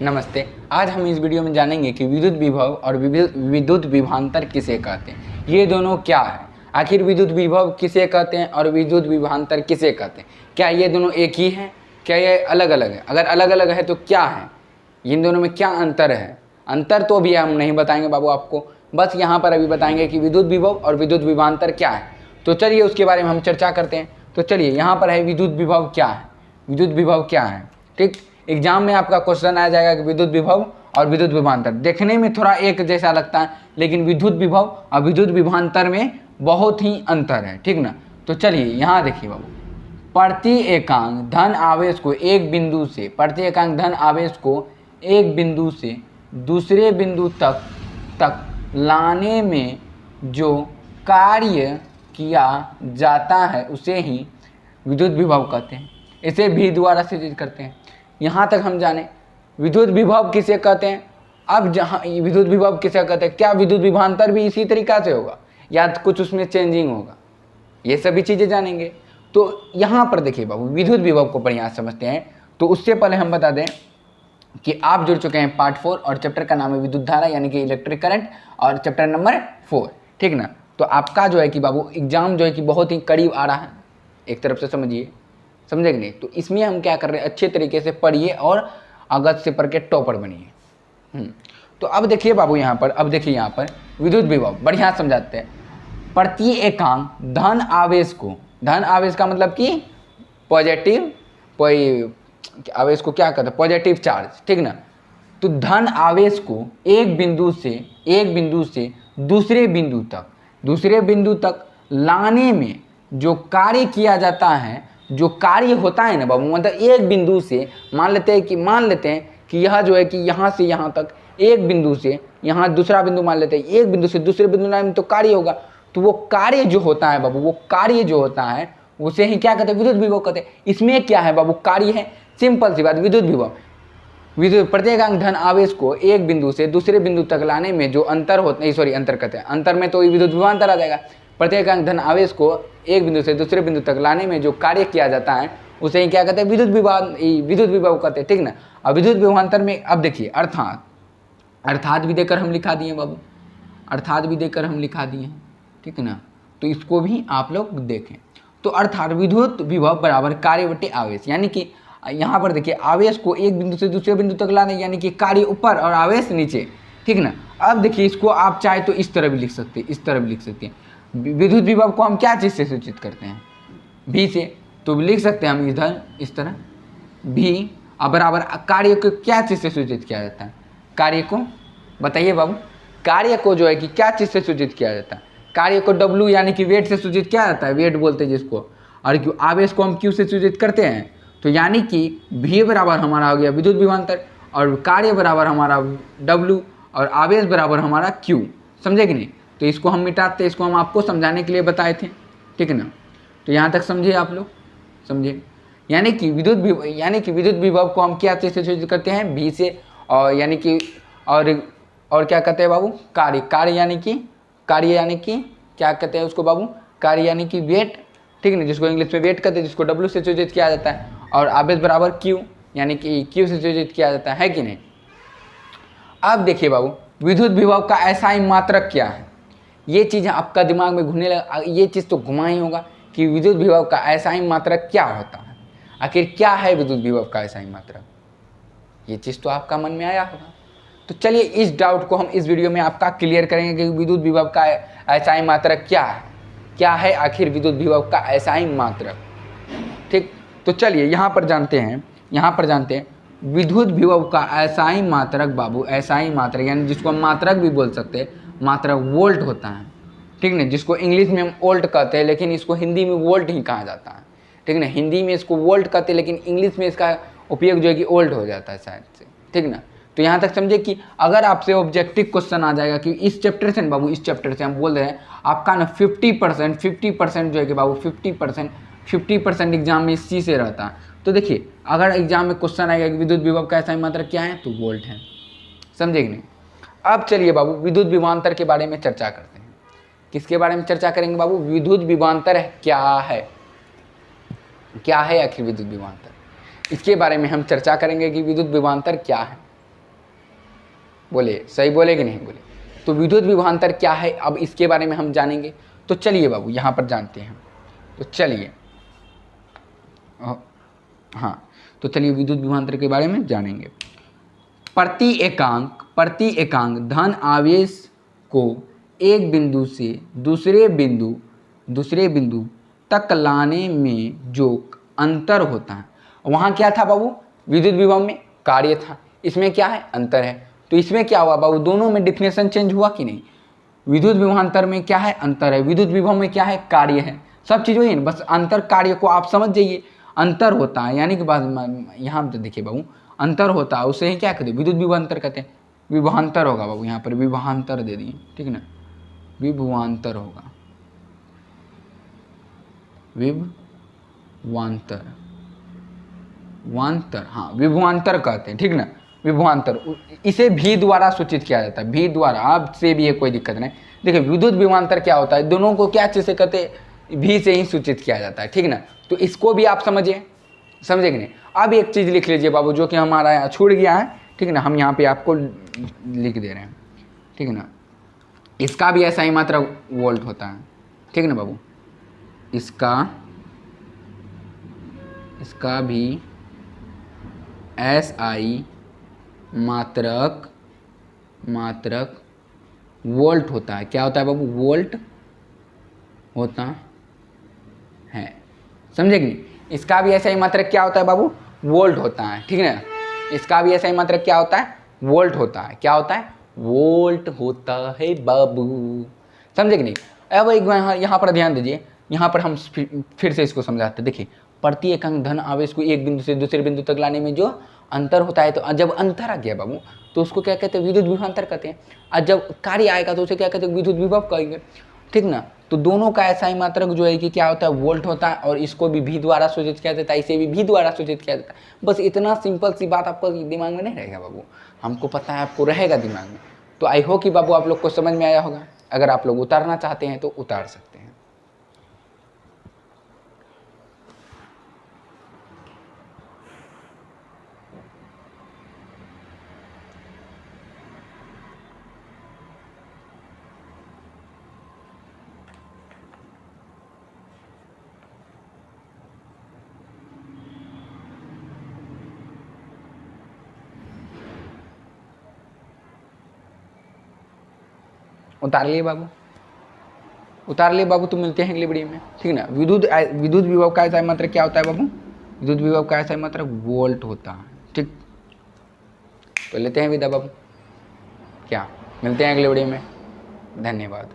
नमस्ते। आज हम इस वीडियो में जानेंगे कि विद्युत विभव और विद्युत विभवांतर किसे कहते हैं। ये दोनों क्या है, आखिर विद्युत विभव किसे कहते हैं और विद्युत विभवांतर किसे कहते हैं। क्या ये दोनों एक ही हैं, क्या ये अलग अलग है? अगर अलग अलग है तो क्या है, इन दोनों में क्या अंतर है? अंतर तो अभी हम नहीं बताएंगे बाबू आपको, बस यहाँ पर अभी बताएंगे कि विद्युत विभव और विद्युत विभवांतर क्या है। तो चलिए उसके बारे में हम चर्चा करते हैं। तो चलिए यहाँ पर है विद्युत विभव क्या है, विद्युत विभव क्या है। ठीक, एग्जाम में आपका क्वेश्चन आ जाएगा कि विद्युत विभव और विद्युत विभवांतर। देखने में थोड़ा एक जैसा लगता है, लेकिन विद्युत विभव और विद्युत विभवांतर में बहुत ही अंतर है। ठीक ना, तो चलिए यहाँ देखिए बाबू, प्रति एकांक धन आवेश को एक बिंदु से, प्रति एकांक धन आवेश को एक बिंदु से दूसरे बिंदु तक लाने में जो कार्य किया जाता है उसे ही विद्युत विभव कहते हैं। इसे भी द्वारा सूचित करते हैं। यहाँ तक हम जाने विद्युत विभव किसे कहते हैं। अब जहाँ विद्युत विभव किसे कहते हैं, क्या विद्युत विभवांतर भी इसी तरीका से होगा या कुछ उसमें चेंजिंग होगा, ये सभी चीज़ें जानेंगे। तो यहाँ पर देखिए बाबू, विद्युत विभव को बढ़िया समझते हैं। तो उससे पहले हम बता दें कि आप जुड़ चुके हैं पार्ट 4 और चैप्टर का नाम है विद्युत धारा यानी कि इलेक्ट्रिक करंट, और चैप्टर नंबर 4। ठीक ना, तो आपका जो है कि बाबू एग्जाम जो है कि बहुत ही करीब आ रहा है, एक तरफ से समझिए, समझे कि नहीं। तो इसमें हम क्या कर रहे हैं, अच्छे तरीके से पढ़िए और अगस्त से पढ़ के टॉपर बनिए। तो अब देखिए बाबू यहाँ पर, अब देखिए यहाँ पर विद्युत विभव बढ़िया समझाते हैं। प्रति एकांक धन आवेश को, धन आवेश का मतलब कि पॉजिटिव, कोई आवेश को क्या कहते हैं, पॉजिटिव चार्ज। ठीक ना, तो धन आवेश को एक बिंदु से दूसरे बिंदु तक लाने में जो कार्य किया जाता है, जो कार्य होता है ना बाबू, मतलब एक बिंदु से मान लेते हैं कि यह जो है कि यहाँ से यहाँ तक एक बिंदु से यहाँ दूसरा बिंदु मान लेते हैं, एक बिंदु से दूसरे बिंदु लाने में तो कार्य होगा। तो वो कार्य जो होता है बाबू, वो कार्य जो होता है उसे ही क्या कहते हैं, विद्युत विभव कहते हैं। इसमें क्या है बाबू, कार्य है, सिंपल सी बात। विद्युत विभव, विद्युत प्रति एकांक धन आवेश को एक बिंदु से दूसरे बिंदु तक लाने में जो अंतर होता है, सॉरी अंतर कहते हैं, अंतर में तो विद्युत विभवांतर आ जाएगा। प्रति एकांक धन आवेश को एक बिंदु से दूसरे बिंदु तक लाने में जो कार्य किया जाता है उसे ही क्या कहते हैं, विद्युत विभव कहते हैं। ठीक ना, अब विद्युत विभवांतर में अब देखिए अर्थात भी देकर हम लिखा दिए बाबू, अर्थात भी देकर हम लिखा दिए हैं। ठीक ना, तो इसको भी आप लोग देखें। तो अर्थात विद्युत विभव बराबर कार्य बटे आवेश, यानी कि यहाँ पर देखिए आवेश को एक बिंदु से दूसरे बिंदु तक लाने, यानी कि कार्य ऊपर और आवेश नीचे। ठीक ना, अब देखिए इसको आप चाहे तो इस तरह भी लिख सकते हैं, इस तरह भी लिख सकते हैं। विद्युत विभव को हम क्या चीज़ से सूचित करते हैं, भी से, तो लिख सकते हैं हम इधर इस तरह भी। अब बराबर कार्य को क्या चीज़ से सूचित किया जाता है, कार्य को बताइए बाबू, कार्य को जो है कि क्या चीज़ से सूचित किया जाता है, कार्य को W यानी कि वेट से सूचित किया जाता है, वेट बोलते हैं जिसको। और क्यों आवेश को हम Q से सूचित करते हैं, तो यानी कि V बराबर हमारा हो गया विद्युत विभवांतर, और कार्य बराबर हमारा W और आवेश बराबर हमारा Q। समझे कि नहीं। तो इसको हम मिटाते, इसको हम आपको समझाने के लिए बताए थे। ठीक है ना, तो यहाँ तक समझिए आप लोग, समझिए। यानी कि विद्युत विभव को हम क्या चीज़ से सूचित करते हैं, V से, और यानी कि और क्या कहते हैं बाबू, कार्य यानी कि क्या कहते हैं उसको बाबू, कार्य यानी कि वेट। ठीक है ना, जिसको इंग्लिश में वेट कहते हैं, जिसको W से सूचित किया जाता है, और आवेश बराबर Q यानी कि Q से सूचित किया जाता है कि नहीं। अब देखिए बाबू, विद्युत विभव का ऐसा मात्रक क्या है, ये चीज़ आपका दिमाग में घूमने लगा, ये चीज़ तो घुमा ही होगा कि विद्युत विभव का ऐसा मात्रक क्या होता है। आखिर क्या है विद्युत विभव का ऐसा मात्रक, ये चीज़ तो आपका मन में आया होगा। तो चलिए इस डाउट को हम इस वीडियो में आपका क्लियर करेंगे कि विद्युत विभव का ऐसा मात्रक क्या है आखिर विद्युत विभव का ऐसा मात्रक। ठीक, तो चलिए यहाँ पर जानते हैं विद्युत विभव का ऐसा मात्रक बाबू, ऐसा मात्रक यानी जिसको हम मात्रक भी बोल सकते हैं, मात्रक वोल्ट होता है। ठीक ना, जिसको इंग्लिश में हम वोल्ट कहते हैं, लेकिन इसको हिंदी में वोल्ट ही कहा जाता है। ठीक ना, हिंदी में इसको वोल्ट कहते हैं, लेकिन इंग्लिश में इसका उपयोग जो है कि वोल्ट हो जाता है शायद से। ठीक ना, तो यहाँ तक समझे कि अगर आपसे ऑब्जेक्टिव क्वेश्चन आ जाएगा कि इस चैप्टर से बाबू, इस चैप्टर से हम बोल रहे हैं आपका ना 50% जो है कि बाबू 50% एग्जाम में इसी से रहता है। तो देखिए अगर एग्जाम में क्वेश्चन आएगा कि विद्युत विभव का ऐसा मात्रक क्या है, तो वोल्ट है। समझे कि नहीं। अब चलिए बाबू विद्युत विभवांतर के बारे में चर्चा करते हैं। किसके बारे में चर्चा करेंगे बाबू, विद्युत विभवांतर क्या है, क्या है आखिर विद्युत विभवांतर, इसके बारे में हम चर्चा करेंगे कि विद्युत विभवांतर क्या है। बोले, सही बोले कि नहीं बोले? तो विद्युत विभवांतर क्या है, अब इसके बारे में हम जानेंगे। तो चलिए बाबू यहाँ पर जानते हैं। तो चलिए हाँ, तो चलिए विद्युत विभवांतर के बारे में जानेंगे। प्रति एकांक धन आवेश को एक बिंदु से दूसरे बिंदु तक लाने में जो अंतर होता है, वहाँ क्या था बाबू? विद्युत विभव में कार्य था, इसमें क्या है? अंतर है। तो इसमें क्या हुआ बाबू? दोनों में डिफिनेशन चेंज हुआ कि नहीं? विद्युत विभवांतर में क्या है? अंतर है। विद्युत विभव में क्या है? कार्य है। सब चीज़ वही है, बस अंतर कार्य को आप समझ जाइए। अंतर होता है यानी कि बात यहाँ तो देखिए बाबू, अंतर होता है उसे क्या कहते हैं? विद्युत विभवांतर कहते हैं। विभवांतर होगा बाबू, यहाँ पर विभवांतर दे दिए, ठीक ना? विभवांतर होगा, विभवांतर, वांतर, हाँ विभवांतर कहते हैं, ठीक ना? विभवांतर, इसे भी द्वारा सूचित किया जाता है। भी द्वारा, आप से भी है, कोई दिक्कत नहीं। देखिए विद्युत विभवांतर क्या होता है? दोनों को क्या चीज़ से कहते हैं? भी से ही सूचित किया जाता है, ठीक ना? तो इसको भी आप समझिए, समझे कि नहीं? अब एक चीज़ लिख लीजिए बाबू, जो कि हमारा यहाँ छूट गया है, ठीक ना? हम यहाँ पे आपको लिख दे रहे हैं, ठीक है ना? इसका भी ऐसा ही मात्रा वोल्ट होता है, ठीक है ना बाबू? इसका भी SI मात्रक वोल्ट होता है। क्या होता है बाबू? वोल्ट होता है, समझे कि नहीं? इसका भी ऐसा ही मात्रक क्या होता है बाबू? वोल्ट होता है, ठीक है ना? इसका भी ऐसा ही मात्रक क्या होता है? वोल्ट होता है। क्या होता है? वोल्ट होता है बाबू, समझे कि नहीं? अब एक यहाँ पर ध्यान दीजिए, यहाँ पर हम फिर से इसको समझाते हैं। देखिए, प्रति एकांक धन आवेश को एक बिंदु से दूसरे बिंदु तक लाने में जो अंतर होता है, तो जब अंतर आ गया बाबू तो उसको क्या कहते हैं? विद्युत विभवांतर कहते हैं। और जब कार्य आएगा तो उसे क्या कहते हैं? विद्युत विभव कहेंगे, ठीक ना? तो दोनों का ऐसा ही मात्रक जो है कि क्या होता है? वोल्ट होता है, और इसको भी द्वारा सूचित किया जाता है, इसे भी द्वारा सूचित किया जाता है। बस इतना सिंपल सी बात आपको दिमाग में नहीं रहेगा बाबू, हमको पता है आपको रहेगा दिमाग में। तो आई होप कि बाबू आप लोग को समझ में आया होगा। अगर आप लोग उतारना चाहते हैं तो उतार सकते हैं। उतार लिए बाबू, उतार लिए बाबू। तो मिलते हैं अगली वीडियो में, ठीक है ना? विद्युत विभव का ऐसा मात्रक क्या होता है बाबू? विद्युत विभव का ऐसा मात्रक वोल्ट होता है, ठीक? तो लेते हैं विदा बाबू, क्या? मिलते हैं अगले वीडियो में, धन्यवाद।